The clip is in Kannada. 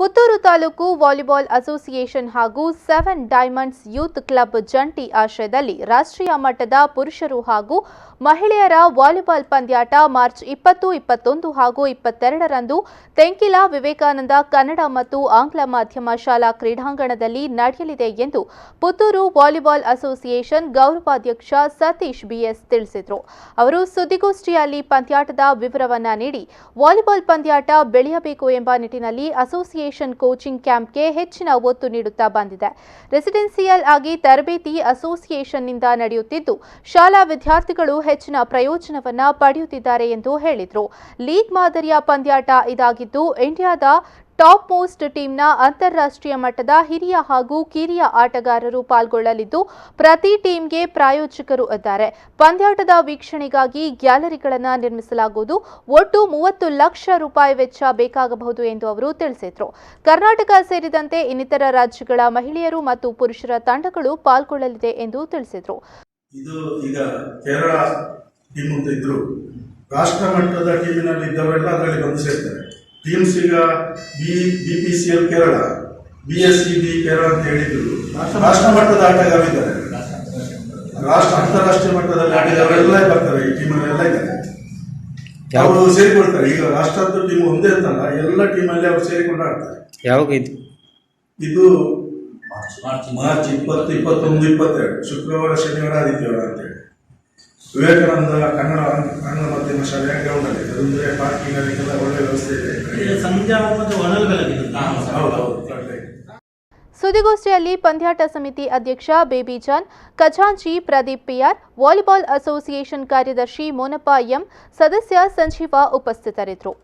ಪುತ್ತೂರು ತಾಲೂಕು ವಾಲಿಬಾಲ್ ಅಸೋಸಿಯೇಷನ್ ಹಾಗೂ 7 ಡೈಮಂಡ್ಸ್ ಯೂತ್ ಕ್ಲಬ್ ಜಂಟಿ ಆಶ್ರಯದಲ್ಲಿ ರಾಷ್ಟ್ರೀಯ ಮಟ್ಟದ ಪುರುಷರು ಹಾಗೂ ಮಹಿಳೆಯರ ವಾಲಿಬಾಲ್ ಪಂದ್ಯಾಟ ಮಾರ್ಚ್ 20, 21 ಹಾಗೂ 22ರಂದು ತೆಂಕಿಲ ವಿವೇಕಾನಂದ ಕನ್ನಡ ಮತ್ತು ಆಂಗ್ಲ ಮಾಧ್ಯಮ ಶಾಲಾ ಕ್ರೀಡಾಂಗಣದಲ್ಲಿ ನಡೆಯಲಿದೆ ಎಂದು ಪುತ್ತೂರು ವಾಲಿಬಾಲ್ ಅಸೋಸಿಯೇಷನ್ ಗೌರವಾಧ್ಯಕ್ಷ ಸತೀಶ್ ಬಿಎಸ್ ತಿಳಿಸಿದರು. ಅವರು ಸುದ್ದಿಗೋಷ್ಠಿಯಲ್ಲಿ ಪಂದ್ಯಾಟದ ವಿವರವನ್ನು ನೀಡಿ ವಾಲಿಬಾಲ್ ಪಂದ್ಯಾಟ ಬೆಳೆಯಬೇಕು ಎಂಬ ನಿಟ್ಟಿನಲ್ಲಿ ಅಸೋಸಿಯೇಷನ್ ಕೋಚಿಂಗ್ ಕ್ಯಾಂಪ್ಗೆ ಹೆಚ್ಚಿನ ಒತ್ತು ನೀಡುತ್ತಾ ಬಂದಿದೆ. ರೆಸಿಡೆನ್ಸಿಯಲ್ ಆಗಿ ತರಬೇತಿ ಅಸೋಸಿಯೇಷನ್ನಿಂದ ನಡೆಯುತ್ತಿದ್ದು ಶಾಲಾ ವಿದ್ಯಾರ್ಥಿಗಳು ಹೆಚ್ಚಿನ ಪ್ರಯೋಜನವನ್ನ ಪಡೆಯುತ್ತಿದ್ದಾರೆ ಎಂದು ಹೇಳಿದರು. ಲೀಗ್ ಮಾದರಿಯ ಪಂದ್ಯಾಟ ಇದಾಗಿದ್ದು ಇಂಡಿಯಾದ ಟಾಪ್ ಮೋಸ್ಟ್ ಟೀಮ್ನ ಅಂತಾರಾಷ್ಟ್ರೀಯ ಮಟ್ಟದ ಹಿರಿಯ ಹಾಗೂ ಕಿರಿಯ ಆಟಗಾರರು ಪಾಲ್ಗೊಳ್ಳಲಿದ್ದು ಪ್ರತಿ ಟೀಮ್ಗೆ ಪ್ರಾಯೋಜಕರು ಇದ್ದಾರೆ. ಪಂದ್ಯಾಟದ ವೀಕ್ಷಣೆಗಾಗಿ ಗ್ಯಾಲರಿಗಳನ್ನು ನಿರ್ಮಿಸಲಾಗುವುದು. ಒಟ್ಟು 30 ಲಕ್ಷ ರೂಪಾಯಿ ವೆಚ್ಚ ಬೇಕಾಗಬಹುದು ಎಂದು ಅವರು ತಿಳಿಸಿದರು. ಕರ್ನಾಟಕ ಸೇರಿದಂತೆ ಇನ್ನಿತರ ರಾಜ್ಯಗಳ ಮಹಿಳೆಯರು ಮತ್ತು ಪುರುಷರ ತಂಡಗಳು ಪಾಲ್ಗೊಳ್ಳಲಿದೆ ಎಂದು ತಿಳಿಸಿದರು. ಇದು ಈಗ ಕೇರಳ ಟೀಮ್ ಅಂತ ಇದ್ರು, ರಾಷ್ಟ್ರ ಮಟ್ಟದ ಟೀಮಿನಲ್ಲಿ ಇದ್ದವರೆಲ್ಲ ಅದರಲ್ಲಿ ಬಂದು ಸೇರ್ತಾರೆ. ಟೀಮ್ಸ್ ಈಗ BPCL ಕೇರಳ, BSCB ಕೇರಳ ಅಂತ ಹೇಳಿದ್ರು, ರಾಷ್ಟ್ರ ಮಟ್ಟದ ಆಟಗಾರರಿದ್ದಾರೆ. ಅಂತಾರಾಷ್ಟ್ರೀಯ ಮಟ್ಟದಲ್ಲಿ ಆಟಗಾರರೆಲ್ಲ ಬರ್ತಾರೆ. ಈ ಟೀಮಲ್ಲೆಲ್ಲ ಇದ್ದಾರೆ, ಅವರು ಸೇರಿಕೊಳ್ತಾರೆ. ಈಗ ರಾಷ್ಟ್ರದ ಟೀಮ್ ಒಂದೇ ಅಂತಲ್ಲ, ಎಲ್ಲ ಟೀಮಲ್ಲಿ ಅವರು ಸೇರಿಕೊಂಡು ಆಡ್ತಾರೆ. ಯಾವಾಗ ಇದು ಮಾರ್ಚ್ 20, 21, 22 ಶುಕ್ರವಾರ, ಶನಿವಾರ, ಆದಿತ್ಯವಾರ ಅಂತೇಳಿ ವಿವೇಕಾನಂದ ಕನ್ನಡ ಮಾಧ್ಯಮ ಶಾಲೆಯ ಗ್ರೌಂಡ್ ಅಲ್ಲಿ ಅಂದ್ರೆ ಪಾರ್ಕಿಂಗ್ ಅದಕ್ಕೆಲ್ಲ ಒಳ್ಳೆ ವ್ಯವಸ್ಥೆ ಇದೆ. ಸುದ್ದಿಗೋಷ್ಠಿಯಲ್ಲಿ ಪಂದ್ಯಾಟ ಸಮಿತಿ ಅಧ್ಯಕ್ಷ ಬೇಬಿ ಜಾನ್, ಖಜಾಂಚಿ ಪ್ರದೀಪ್ ಪಿಆರ್, ವಾಲಿಬಾಲ್ ಅಸೋಸಿಯೇಷನ್ ಕಾರ್ಯದರ್ಶಿ ಮೋನಪ್ಪ ಎಂ, ಸದಸ್ಯ ಸಂಜೀವ ಉಪಸ್ಥಿತರಿದ್ದರು.